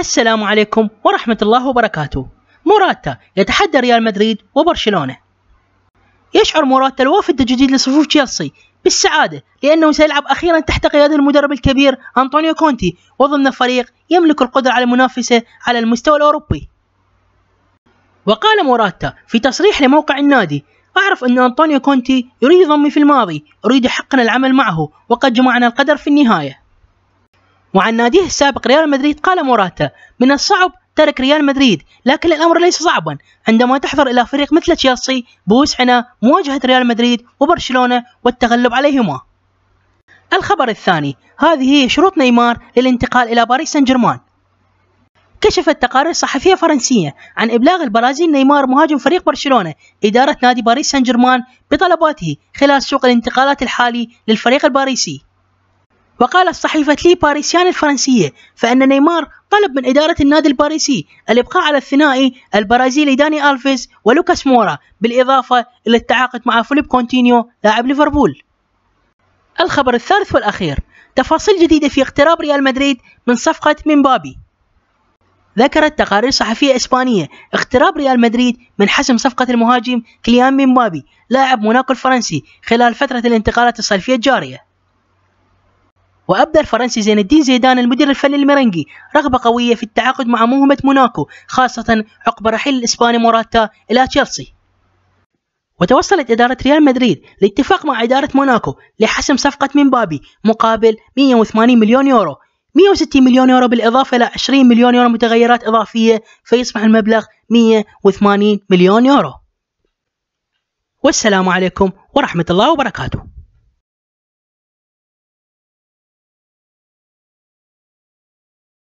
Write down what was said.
السلام عليكم ورحمة الله وبركاته. موراتا يتحدى ريال مدريد وبرشلونة. يشعر موراتا الوافد الجديد لصفوف تشيلسي بالسعادة لأنه سيلعب أخيرا تحت قيادة المدرب الكبير أنطونيو كونتي وضمن فريق يملك القدرة على المنافسة على المستوى الأوروبي. وقال موراتا في تصريح لموقع النادي: أعرف أن أنطونيو كونتي يريد ضمي في الماضي، أريد حقا العمل معه وقد جمعنا القدر في النهاية. وعن ناديه السابق ريال مدريد قال موراتا: من الصعب ترك ريال مدريد، لكن الأمر ليس صعبا عندما تحضر إلى فريق مثل تشيلسي بوسعنا مواجهة ريال مدريد وبرشلونة والتغلب عليهما. الخبر الثاني: هذه هي شروط نيمار للانتقال إلى باريس سان جيرمان. كشفت تقارير صحفية فرنسية عن إبلاغ البرازيل نيمار مهاجم فريق برشلونة إدارة نادي باريس سان جيرمان بطلباته خلال سوق الانتقالات الحالي للفريق الباريسي. وقالت صحيفة لي باريسيان الفرنسية فإن نيمار طلب من إدارة النادي الباريسي الإبقاء على الثنائي البرازيلي داني ألفيز ولوكاس مورا، بالإضافة إلى التعاقد مع فيليب كونتينيو لاعب ليفربول. الخبر الثالث والأخير: تفاصيل جديدة في اقتراب ريال مدريد من صفقة مبابي. ذكرت تقارير صحفية إسبانية اقتراب ريال مدريد من حسم صفقة المهاجم كيليان مبابي لاعب موناكو الفرنسي خلال فترة الانتقالات الصيفية الجارية. وأبدى الفرنسي زين الدين زيدان المدير الفني الميرينجي رغبة قوية في التعاقد مع موهبة موناكو، خاصة عقب رحيل الإسباني موراتا إلى تشيلسي. وتوصلت إدارة ريال مدريد لاتفاق مع إدارة موناكو لحسم صفقة مبابي مقابل 180 مليون يورو، 160 مليون يورو بالإضافة إلى 20 مليون يورو متغيرات إضافية، فيصبح المبلغ 180 مليون يورو. والسلام عليكم ورحمة الله وبركاته.